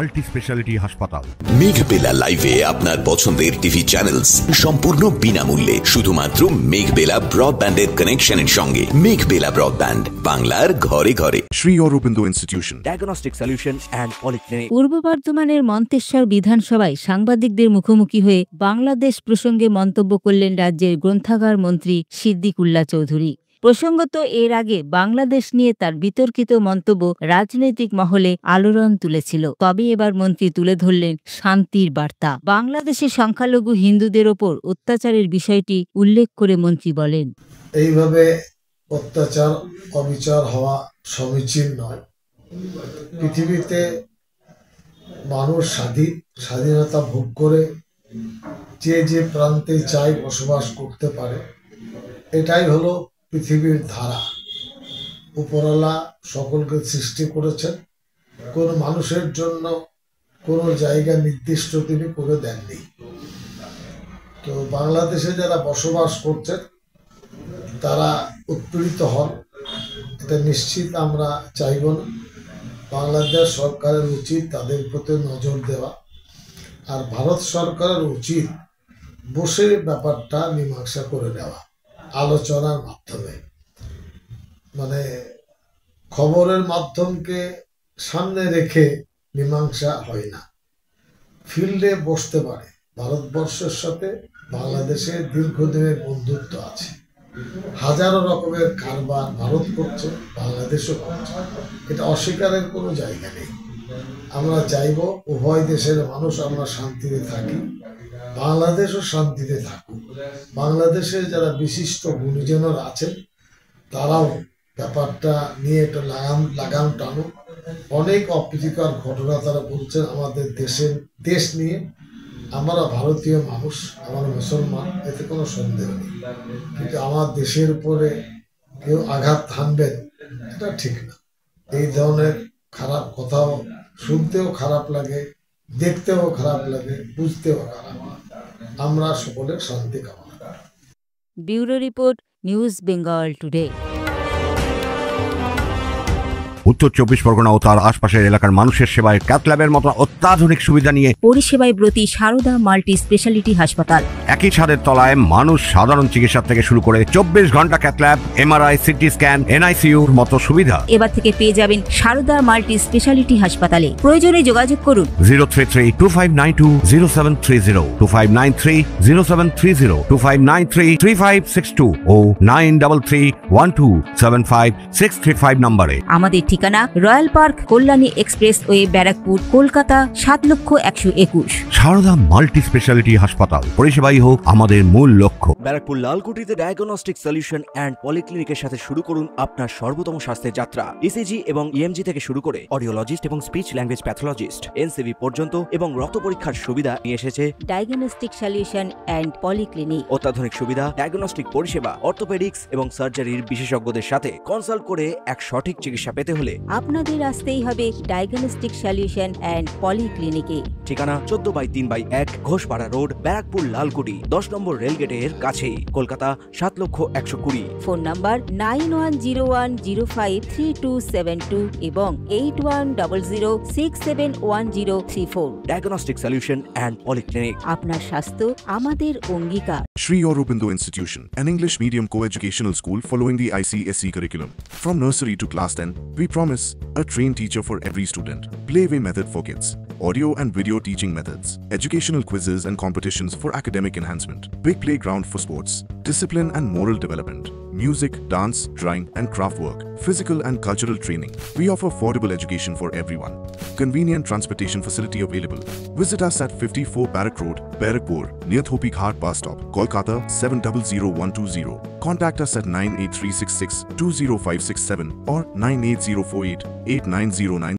Multi speciality হাসপাতাল। মেঘবেলা লাইভে আপনার পছন্দের টিভি চ্যানেলস সম্পূর্ণ বিনামূল্যে, শুধুমাত্র মেঘবেলা ব্রডব্যান্ডের কানেকশনের সঙ্গে। মেঘবেলা ব্রডব্যান্ড, বাংলার ঘরে ঘরে। Sri Aurobindo Institution, diagnostic solution and polyclinic. পূর্ব বর্ধমানের মন্তেশ্বর বিধানসভায় সাংবাদিকদের মুখোমুখি হয়ে বাংলাদেশ প্রসঙ্গে মন্তব্য করলেন রাজ্যের গ্রন্থাগার মন্ত্রী সিদ্দিকুল্লাহ চৌধুরী। প্রসঙ্গত, এর আগে বাংলাদেশ নিয়ে তার বিতর্কিত মন্তব্য রাজনৈতিক মহলে আলোড়ন তুলেছিল। তবে এবার মন্ত্রী তুলে ধরলেন শান্তির বার্তা। বাংলাদেশের সংখ্যালঘু হিন্দুদের ওপর অত্যাচারের বিষয়টি উল্লেখ করে মন্ত্রী বলেন, এইভাবে অত্যাচার অবিচার হওয়া সমীচীন নয়। পৃথিবীতে মানুষ স্বাধীনতা ভোগ করে যে প্রান্তে চায় বসবাস করতে পারে, এটাই হলো পৃথিবীর ধারা। উপরওয়ালা সকলকে সৃষ্টি করেছেন, কোন মানুষের জন্য কোনো জায়গা নির্দিষ্ট তিনি করে দেননি। তো বাংলাদেশে যারা বসবাস করছেন তারা উৎপীড়িত হন, এটা নিশ্চিত আমরা চাইব না। বাংলাদেশ সরকারের উচিত তাদের প্রতি নজর দেওয়া, আর ভারত সরকারের উচিত বসে ব্যাপারটা মীমাংসা করে নেওয়া আলোচনার মাধ্যমে। মানে খবরের মাধ্যমকে সামনে রেখে মীমাংসা হয় না, ফিল্ডে বসতে পারে। ভারতবর্ষের সাথে বাংলাদেশের দীর্ঘদিনের বন্ধুত্ব আছে, হাজারো রকমের কারবার ভারত করছে, বাংলাদেশও করছে, এটা অস্বীকারের কোনো জায়গা নেই। আমরা চাইব উভয় দেশের মানুষ আমরা শান্তিতে থাকি, বাংলাদেশও শান্তিতে থাকুক। বাংলাদেশের যারা বিশিষ্ট গুণীজনরা আছেন তারাও ব্যাপারটা নিয়ে একটু লাগাম টানুক। অনেক অপ্রীতিকর ঘটনা তারা বলছেন আমাদের দেশ নিয়ে। আমরা ভারতীয় মানুষ, আমরা মুসলমান, এতে কোনো সন্দেহ নেই, কিন্তু আমার দেশের উপরে কেউ আঘাত হানবেন এটা ঠিক না। এই ধরনের খারাপ কথাও শুনতেও খারাপ লাগে, দেখতেও খারাপ লাগে, বুঝতেও খারাপ লাগে। আমরা সকলের শান্তি কামনা করি। Bureau report, news Bengal today. উত্তর 24 পরগনা ও তার আশপাশের এলাকার মানুষের সেবায় ক্যাথ ল্যাবের মতো অত্যাধুনিক সুবিধা নিয়ে পরিষেবায় ব্রতী সারদা মাল্টি স্পেশালিটি হাসপাতাল। একই ছাদের তলায় মানুষ সাধারণ চিকিৎসা থেকে শুরু করে 24 ঘন্টা cath lab, MRI, CT scan, এনআইসিইউর মতো সুবিধা এবার থেকে পেয়ে যাবেন সারদা মাল্টি স্পেশালিটি হাসপাতালে। প্রয়োজনে যোগাযোগ করুন 033-2592-0730, 2593-0730, 2593-3562 ও 9331275635 নম্বরে। আমাদের ঠিকানা royal park, Kalyani expressway, Barrackpore, Kolkata ৭,১২১। সারদা মাল্টি স্পেশালিটি হাসপাতাল, পরিষেবাই হোক আমাদের মূল লক্ষ্য। ব্যারাকপুর লালকুটিতে ডায়াগনস্টিক সলিউশন অ্যান্ড পলিক্লিনিকের সাথে শুরু করুন আপনার সর্বোত্তম স্বাস্থ্যের যাত্রা। ইসিজি এবং ইএমজি থেকে শুরু করে অডিওলজিস্ট এবং স্পিচ ল্যাঙ্গুয়েজ প্যাথোলজিস্ট, এনসিবি পর্যন্ত এবং রক্ত পরীক্ষার সুবিধা নিয়ে এসেছে ডায়াগনস্টিক সলিউশন অ্যান্ড পলিক্লিনিক। অত্যাধুনিক সুবিধা, ডায়াগনস্টিক পরিষেবা, অর্থোপেডিক্স এবং সার্জারির বিশেষজ্ঞদের সাথে কনসাল্ট করে এক সঠিক চিকিৎসা পেতে হলে আপনাদের আসতেই হবে ডায়াগনস্টিক সলিউশন অ্যান্ড পলিক্লিনিকে। ঠিকানা 14/3/1 ঘোষপাড়া রোড, ব্যারাকপুর লালকুটি, 10 নম্বর রেলগেটের কাছেই, কলকাতা 7,120,020। ফোন নাম্বার 9101053272 এবং 8100671034। Diagnostic solution and polyclinic. আপনার স্বাস্থ্য আমাদের অঙ্গীকার। Sri Aurobindo Institution, an English medium co-educational school following the ICSE curriculum. From nursery to class 10, we promise a trained teacher for every student. Playway method for kids. Audio and video teaching methods. Educational quizzes and competitions for academic enhancement. Big playground for sports, discipline and moral development. Music, dance, drawing and craft work. Physical and cultural training. We offer affordable education for everyone. Convenient transportation facility available. Visit us at 54 Barrack Road, Barrackpur, near Thopi Ghat bus stop, Kolkata 700120. Contact us at 98366 20567 or 98048 8909.